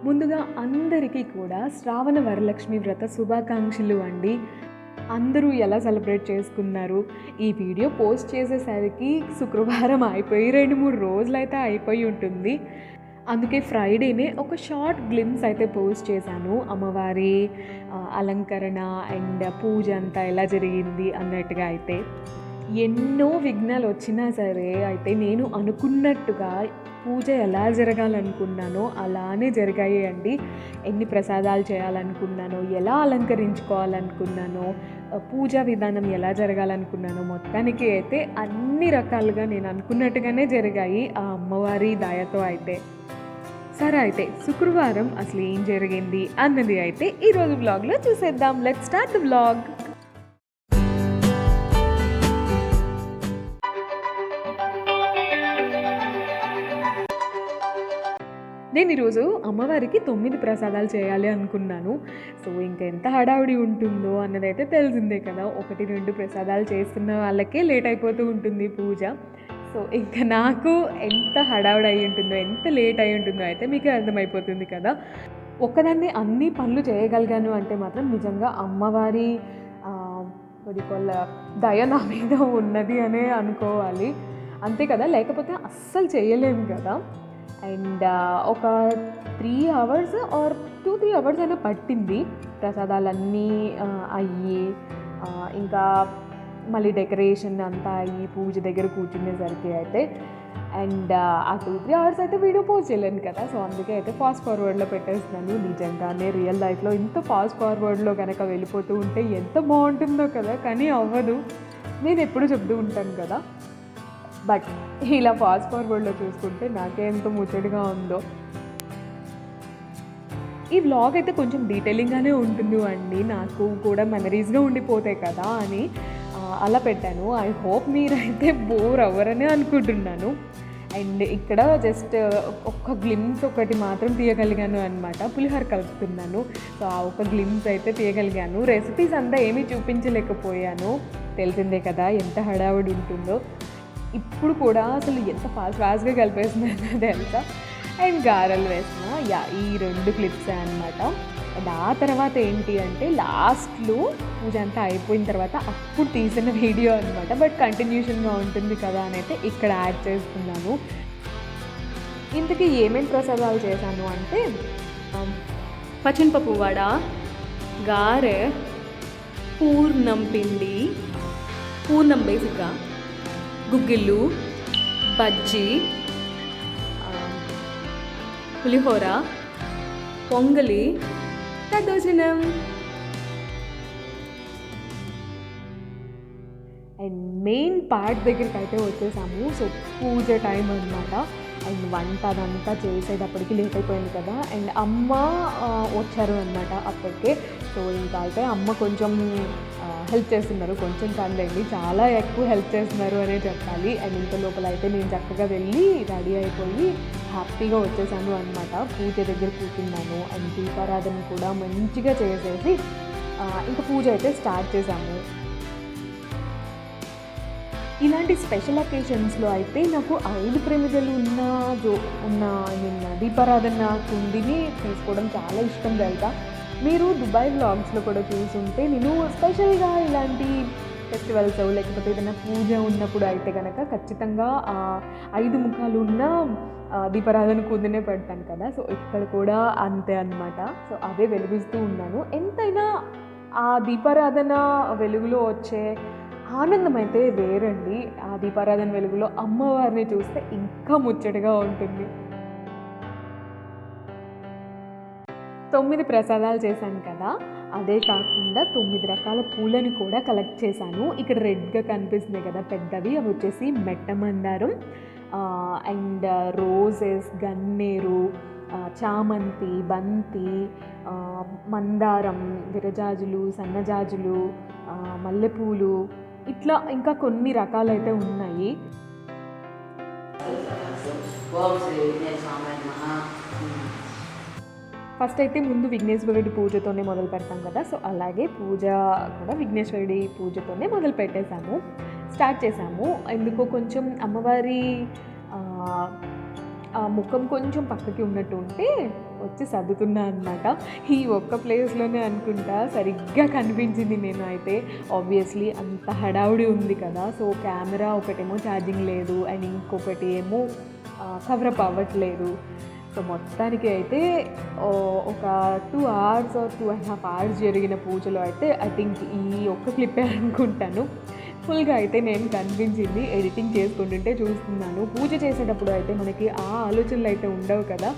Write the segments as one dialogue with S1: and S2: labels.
S1: ముందుగా అందరికీ కూడా శ్రావణ వరలక్ష్మి వ్రత శుభాకాంక్షలు అండి. అందరూ ఎలా సెలబ్రేట్ చేసుకున్నారు? ఈ వీడియో పోస్ట్ చేసేసరికి శుక్రవారం అయిపోయి 2-3 రోజులైతే అయిపోయి ఉంటుంది. అందుకే ఫ్రైడేనే ఒక షార్ట్ గ్లిమ్స్ అయితే పోస్ట్ చేశాను. అమ్మవారి అలంకరణ అండ్ పూజ అంతా ఎలా జరిగింది అన్నట్టుగా అయితే. ఎన్నో విఘ్నాలు వచ్చినా సరే అయితే నేను అనుకున్నట్టుగా పూజ ఎలా జరగాలనుకున్నానో అలానే జరిగాయి అండి. ఎన్ని ప్రసాదాలు చేయాలనుకున్నానో, ఎలా అలంకరించుకోవాలనుకున్నానో, పూజా విధానం ఎలా జరగాలనుకున్నానో మొత్తానికి అయితే అన్ని రకాలుగా నేను అనుకున్నట్టుగానే జరిగాయి ఆ అమ్మవారి దయతో అయితే. సరే అయితే శుక్రవారం అసలు ఏం జరిగింది అన్నది అయితే ఈరోజు వ్లాగ్లో చూసేద్దాం. Let's start the vlog. నేను ఈరోజు అమ్మవారికి 9 ప్రసాదాలు చేయాలి అనుకున్నాను. సో ఇంకెంత హడావుడి ఉంటుందో అన్నదైతే తెలిసిందే కదా. 1-2 ప్రసాదాలు చేస్తున్న వాళ్ళకే లేట్ అయిపోతూ ఉంటుంది పూజ. సో ఇంకా నాకు ఎంత హడావుడి అయి ఉంటుందో, ఎంత లేట్ అయి ఉంటుందో అయితే మీకు అర్థమైపోతుంది కదా. ఒక్కదాన్ని అన్ని పనులు చేయగలిగాను అంటే మాత్రం నిజంగా అమ్మవారి దయ నా మీద ఉన్నది అనే అనుకోవాలి. అంతే కదా, లేకపోతే అస్సలు చేయలేము కదా. అండ్ ఒక 3 అవర్స్ ఆర్ 2-3 అవర్స్ అయినా పట్టింది ప్రసాదాలన్నీ అయ్యి, ఇంకా మళ్ళీ డెకరేషన్ అంతా అయ్యి పూజ దగ్గర కూర్చునేసరికి అయితే. అండ్ ఆ 2-3 అవర్స్ అయితే వీడియో పోస్ట్ చేయలేను కదా. సో అందుకే అయితే ఫాస్ట్ ఫార్వర్డ్లో పెట్టేస్తున్నాను. నిజంగానే రియల్ లైఫ్లో ఇంత ఫాస్ట్ ఫార్వర్డ్లో కనుక వెళ్ళిపోతూ ఉంటే ఎంత బాగుంటుందో కదా, కానీ అవ్వదు. నేను ఎప్పుడు చెప్తూ ఉంటాను కదా, బట్ ఇలా ఫాస్ట్ ఫార్వర్డ్లో చూసుకుంటే నాకే ఎంత ముచ్చటగా ఉందో. ఈ వ్లాగ్ అయితే కొంచెం డీటెయిలింగ్గానే ఉంటుంది అండి, నాకు కూడా మెమరీస్గా ఉండిపోతాయి కదా అని అలా పెట్టాను. ఐ హోప్ మీరైతే బోర్ అవ్వరనే అనుకుంటున్నాను. అండ్ ఇక్కడ జస్ట్ ఒక్క గ్లిమ్స్ ఒకటి మాత్రం తీయగలిగాను అనమాట. పులిహోర కలుపుతున్నాను. సో ఆ ఒక గ్లిమ్స్ అయితే తీయగలిగాను. రెసిపీస్ అంతా ఏమీ చూపించలేకపోయాను. తెలిసిందే కదా ఎంత హడావుడి ఉంటుందో. ఇప్పుడు కూడా అసలు ఎంత ఫాస్ట్గా కలిపేస్తున్నానో తెలుసా. అండ్ గారెలు వేసిన ఈ 2 క్లిప్సే అనమాట. అండ్ ఆ తర్వాత ఏంటి అంటే లాస్ట్లో పూజ అంతా అయిపోయిన తర్వాత అప్పుడు తీసిన వీడియో అనమాట. బట్ కంటిన్యూషన్గా ఉంటుంది కదా అని అయితే ఇక్కడ యాడ్ చేస్తున్నాను. ఇంతకీ ఏమేమి ప్రసాదాలు చేశాను అంటే పచ్చనిపప్పు వడ, గారె, పూర్ణం పిండి, పూర్ణం బేసిక్గా, గుగ్గిళ్ళు, బజ్జీ, పులిహోర, పొంగలి, దద్దోజనం. అండ్ మెయిన్ పార్ట్ దగ్గరికి అయితే వచ్చేసాము. సో పూజ టైం అనమాట. అండ్ వంట అదంతా చేసేటప్పటికి లేట్ అయిపోయింది కదా. అండ్ అమ్మ వచ్చారు అనమాట అప్పటికే. సో ఇంకా అయితే అమ్మ కొంచెం హెల్ప్ చేస్తున్నారు. కొంచెం కాదండి, చాలా ఎక్కువ హెల్ప్ చేస్తున్నారు అనే చెప్పాలి. అండ్ ఇంత లోపల అయితే నేను చక్కగా వెళ్ళి రెడీ అయిపోయి హ్యాపీగా వచ్చేసాను అనమాట. పూజ దగ్గర కూర్చున్నాను. అండ్ దీపారాధన కూడా మంచిగా చేసేసి ఇంకా పూజ అయితే స్టార్ట్ చేశాము. ఇలాంటి స్పెషల్ అకేషన్స్లో అయితే నాకు 5 ప్రమిదలు ఉన్న దీపారాధన కుండిని తీసుకోవడం చాలా ఇష్టం తెలుసా. మీరు దుబాయ్ వ్లాగ్స్లో కూడా చూసుంటే నేను స్పెషల్గా ఇలాంటి ఫెస్టివల్స్ లేకపోతే ఏదైనా పూజ ఉన్నప్పుడు అయితే కనుక ఖచ్చితంగా 5 ముఖాలు ఉన్న దీపారాధన కుందినే పెడతాను కదా. సో ఇక్కడ కూడా అంతే అనమాట. సో అవే వెలిగిస్తూ ఉన్నాను. ఎంతైనా ఆ దీపారాధన వెలుగులో వచ్చే ఆనందం అయితే వేరండి. ఆ దీపారాధన వెలుగులో అమ్మవారిని చూస్తే ఇంకా ముచ్చటగా ఉంటుంది. 9 ప్రసాదాలు చేశాను కదా, అదే కాకుండా 9 రకాల పూలను కూడా కలెక్ట్ చేశాను. ఇక్కడ రెడ్గా కనిపిస్తుంది కదా పెద్దవి, అవి వచ్చేసి మెట్ట మందారం, అండ్ రోజెస్, గన్నేరు, చామంతి, బంతి, మందారం, విరజాజులు, సన్నజాజులు, మల్లెపూలు, ఇట్లా ఇంకా కొన్ని రకాలైతే ఉన్నాయి. ఫస్ట్ అయితే ముందు విఘ్నేశ్వరుడి పూజతోనే మొదలు పెడతాం కదా. సో అలాగే పూజ కూడా విఘ్నేశ్వరుడి పూజతోనే మొదలు స్టార్ట్ చేశాము. ఎందుకో కొంచెం అమ్మవారి ముఖం కొంచెం పక్కకి ఉన్నట్టు ఉంటే వచ్చి సర్దుతున్నా అనమాట. ఈ ఒక్క ప్లేస్లోనే అనుకుంటా సరిగ్గా కనిపించింది. నేను అయితే ఆబ్వియస్లీ అంత హడావుడి ఉంది కదా, సో కెమెరా ఒకటేమో ఛార్జింగ్ లేదు అండ్ ఇంకొకటి ఏమో కవరప్ అవ్వట్లేదు. సో మొత్తానికి అయితే ఒక 2 hours or 2.5 hours జరిగిన పూజలో అయితే ఐ థింక్ ఈ ఒక్క క్లిప్పే అనుకుంటాను ఫుల్గా అయితే నేను కనిపించింది. ఎడిటింగ్ చేసుకుంటుంటే చూస్తున్నాను. పూజ చేసేటప్పుడు అయితే మనకి ఆ ఆలోచనలు అయితే ఉండవు కదా,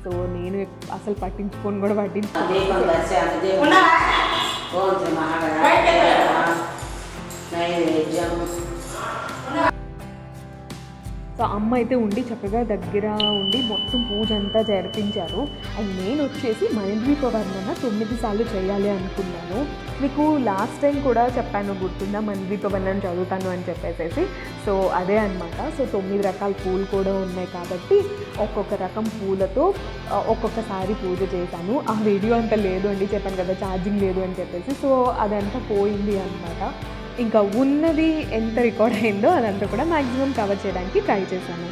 S1: సో నేను అసలు పట్టించుకొని కూడా సో అమ్మ అయితే ఉండి చక్కగా దగ్గర ఉండి మొత్తం పూజ అంతా జరిపించారు. అండ్ నేను వచ్చేసి మణిద్వీప వర్ణన 9 సార్లు చేయాలి అనుకున్నాను. మీకు లాస్ట్ టైం కూడా చెప్పాను గుర్తుందా, మణిద్వీప వర్ణన చదువుతాను అని చెప్పేసి. సో అదే అనమాట. సో 9 రకాల పూలు కూడా ఉన్నాయి కాబట్టి ఒక్కొక్క రకం పూలతో ఒక్కొక్కసారి పూజ చేశాను. ఆ వీడియో అంతా లేదు అండి, చెప్పాను కదా ఛార్జింగ్ లేదు అని చెప్పేసి. సో అదంతా పోయింది అనమాట. ఇంకా ఉన్నది ఎంత రికార్డ్ అయిందో అదంతా కూడా మ్యాక్సిమం కవర్ చేయడానికి ట్రై చేశాను.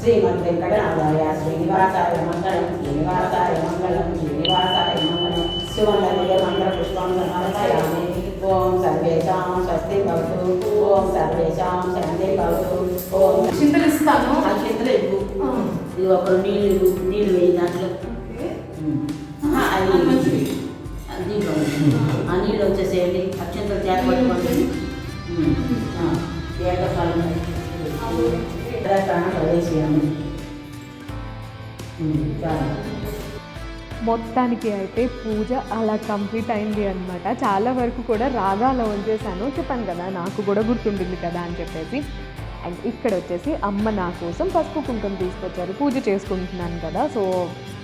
S2: శ్రీమద్ వెంకటనాథాయ శ్రీనివాసాయ మంగళం శ్రీనివాసాయ మంగళం శ్రీనివాసాయ మంగళం శివనదిగా మంగళ పుష్పం సమర్పయామి. ఓం సర్వేషాం స్వస్తి భవతు. ఓం సర్వేషాం శాంతి భవతు. ఓం చింతలు ఇస్తాను. ఆ చింతలు ఇవ్వు. ఇది ఒకరు నీళ్ళు వేయి దాంట్లో. అది దీంట్లో ఆ నీళ్ళు వచ్చేసేయండి. అక్షంతలు చేత పట్టుకోండి. ఏకకాలం
S1: మొత్తానికి అయితే పూజ అలా కంప్లీట్ అయింది అనమాట. చాలా వరకు కూడా రాగాలో వంచేసాను, చెప్పాను కదా నాకు కూడా గుర్తుండింది కదా అని చెప్పేసి. అండ్ ఇక్కడ వచ్చేసి అమ్మ నా కోసం పసుపు కుంకుమ తీసుకొచ్చారు. పూజ చేసుకుంటున్నాను కదా, సో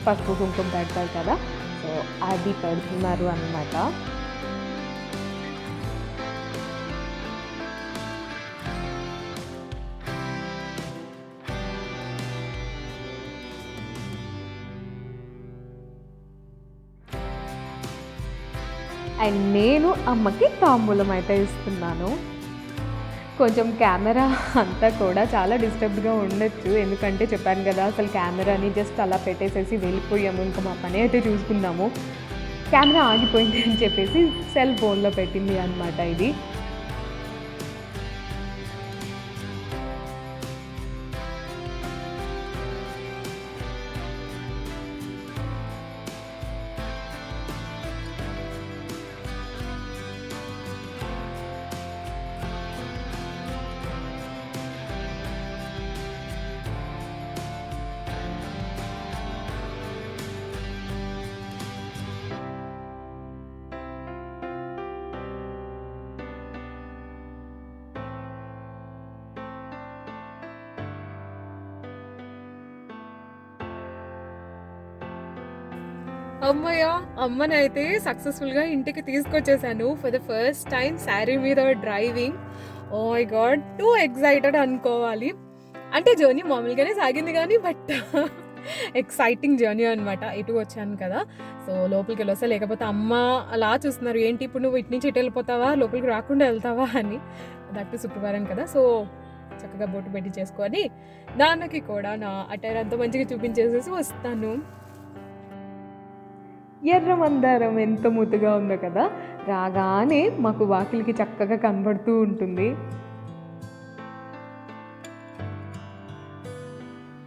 S1: పసుపు కుంకుమ పెడతారు కదా, సో అది పెడుతున్నారు అన్నమాట. అండ్ నేను అమ్మకి తాంబూలం అయితే ఇస్తున్నాను. కొంచెం కెమెరా అంతా కూడా చాలా డిస్టర్బ్డ్గా ఉండొచ్చు, ఎందుకంటే చెప్పాను కదా అసలు కెమెరాని జస్ట్ అలా పెట్టేసేసి వెళ్ళిపోయాము, ఇంకా మా పని అయితే చూసుకున్నాము. కెమెరా ఆగిపోయింది అని చెప్పేసి సెల్ ఫోన్లో పెట్టింది అనమాట ఇది. అమ్మయ్య, అమ్మని అయితే సక్సెస్ఫుల్గా ఇంటికి తీసుకొచ్చేసాను. For the first time sari మీద driving. Oh my god, too excited అనుకోవాలి. అంటే జర్నీ మామూలుగానే సాగింది కానీ బట్ ఎక్సైటింగ్ జర్నీ అనమాట. ఇటు వచ్చాను కదా, సో లోపలికి వెళ్ళొస్తా, లేకపోతే అమ్మ అలా చూస్తున్నారు, ఏంటి ఇప్పుడు నువ్వు ఇటు నుంచి ఇటు వెళ్ళిపోతావా, లోపలికి రాకుండా వెళ్తావా అని. దట్టు శుక్రవారం కదా, సో చక్కగా బొట్టు పెట్టి చేసుకొని నాన్నకి కూడా నా అటైర్ అంతా మంచిగా చూపించేసేసి వస్తాను. ఎర్ర మందారం ఎంత ముద్దుగా ఉందో కదా, రాగానే మాకు వాకిలికి చక్కగా కనబడుతూ ఉంటుంది.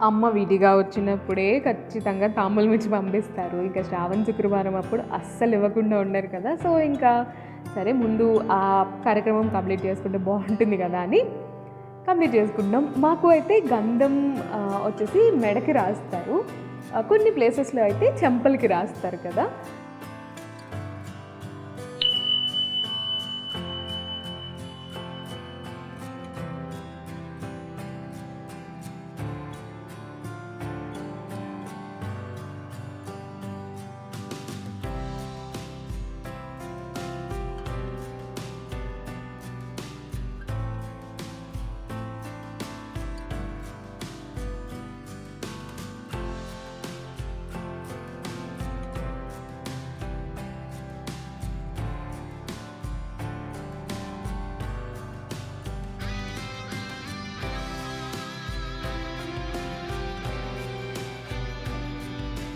S1: అమ్మ విడిగా వచ్చినప్పుడే ఖచ్చితంగా తాంబూలం ఇచ్చి పంపిస్తారు. ఇంకా శ్రావణ శుక్రవారం అప్పుడు అస్సలు ఇవ్వకుండా ఉండరు కదా, సో ఇంకా సరే ముందు ఆ కార్యక్రమం కంప్లీట్ చేసుకుంటే బాగుంటుంది కదా అని కంప్లీట్ చేసుకుంటాం. మాకు అయితే గంధం వచ్చేసి మెడకి రాస్తారు, కొన్ని ప్లేసెస్లో అయితే చెంపలకి రాస్తారు కదా.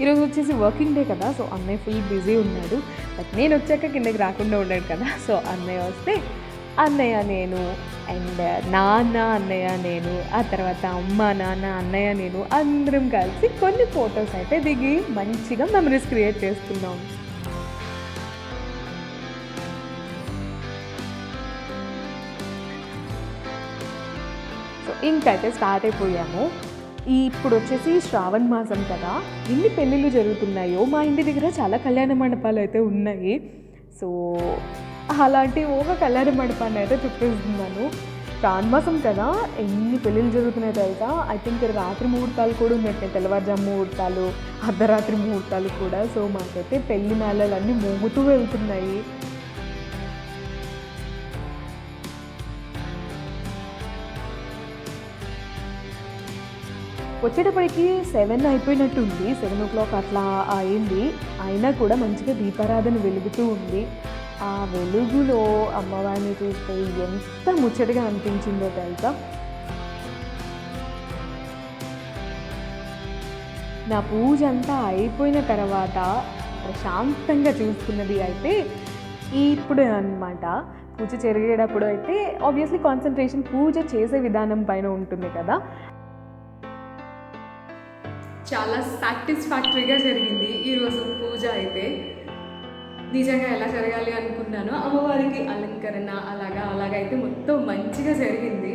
S1: ఈరోజు వచ్చేసి వర్కింగ్ డే కదా, సో అన్నయ్య ఫుల్ బిజీ ఉన్నాడు. బట్ నేను వచ్చాక కిందకి రాకుండా ఉన్నాడు కదా, సో అన్నయ్య వస్తే అన్నయ్య నేను అండ్ నాన్న అన్నయ్య నేను, ఆ తర్వాత అమ్మ నాన్న అన్నయ్య నేను అందరం కలిసి కొన్ని ఫొటోస్ అయితే దిగి మంచిగా మెమరీస్ క్రియేట్ చేసుకున్నాం. సో ఇంకైతే స్టార్ట్ అయిపోయాము. ఇప్పుడు వచ్చేసి శ్రావణ మాసం కదా, ఎన్ని పెళ్ళిళ్ళు జరుగుతున్నాయో. మా ఇంటి దగ్గర చాలా కళ్యాణ మండపాలు అయితే ఉన్నాయి, సో అలాంటి ఒక కళ్యాణ మండపాన్ని అయితే చూపిస్తున్నాను. శ్రావణ మాసం కదా, ఎన్ని పెళ్ళిళ్ళు జరుగుతున్నాయో తెలుసా. ఐ థింక్ రాత్రి ముహూర్తాలు కూడా ఉన్నట్టే, తెల్లవారుజాము ముహూర్తాలు, అర్ధరాత్రి ముహూర్తాలు కూడా. సో మాకైతే పెళ్లి మేళాలన్నీ మోగుతూ వెళ్తున్నాయి. వచ్చేటప్పటికి 7 అయిపోయినట్టుంది, 7 o'clock అట్లా అయింది. అయినా కూడా మంచిగా దీపారాధన వెలుగుతూ ఉంది. ఆ వెలుగులో అమ్మవారిని చూస్తే ఎంత ముచ్చటగా అనిపించిందో తెలుసా. నా పూజ అంతా అయిపోయిన తర్వాత ప్రశాంతంగా చూసుకున్నది అయితే ఇప్పుడు అన్నమాట. పూజ జరిగేటప్పుడు అయితే ఆబ్వియస్లీ కాన్సన్ట్రేషన్ పూజ చేసే విధానం పైన ఉంటుంది కదా. చాలా సాటిస్ఫాక్టరీగా జరిగింది ఈరోజు పూజ అయితే. నిజంగా ఎలా జరగాలి అనుకున్నానో అమ్మవారికి అలంకరణ అలాగైతే మొత్తం మంచిగా జరిగింది.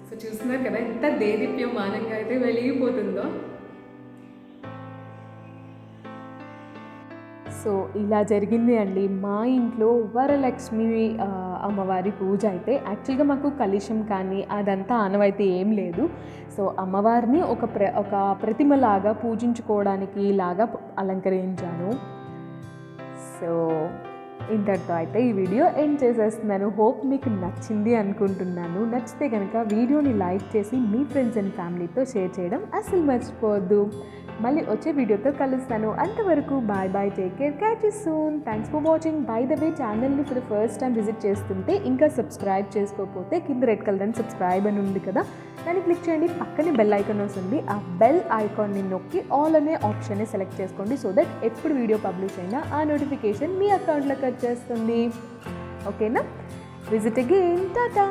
S1: సో చూస్తున్నారు కదా ఎంత దేదీప్యమానంగా అయితే వెలిగిపోతుందో. సో ఇలా జరిగింది అండి మా ఇంట్లో వరలక్ష్మి అమ్మవారి పూజ అయితే. యాక్చువల్గా మాకు కలశం కానీ అదంతా ఆనవాయితీ ఏం లేదు. సో అమ్మవారిని ఒక ప్రతిమలాగా పూజించుకోవడానికి లాగా అలంకరించాను. సో ఇంతటితో అయితే ఈ వీడియో ఎండ్ చేసేస్తున్నాను. హోప్ మీకు నచ్చింది అనుకుంటున్నాను. నచ్చితే కనుక వీడియోని లైక్ చేసి మీ ఫ్రెండ్స్ అండ్ ఫ్యామిలీతో షేర్ చేయడం అస్సలు మర్చిపోవద్దు. మళ్ళీ వచ్చే వీడియోతో కలుస్తాను. అంతవరకు bye bye, take care, catch you soon. Thanks for watching. By the way, ఛానల్ని for the first time visit చేస్తుంటే ఇంకా సబ్స్క్రైబ్ చేసుకోకపోతే కింద రెడ్ కలర్ అని సబ్స్క్రైబ్ అని ఉంది కదా, దాన్ని క్లిక్ చేయండి. పక్కనే బెల్ ఐకాన్ వస్తుంది. ఆ బెల్ ఐకాన్ని నొక్కి ఆల్ అనే ఆప్షన్ని సెలెక్ట్ చేసుకోండి. సో దట్ ఎప్పుడు వీడియో పబ్లిష్ అయినా ఆ నోటిఫికేషన్ మీ అకౌంట్లోకి వచ్చేస్తుంది. ఓకేనా? Visit again. టాటా.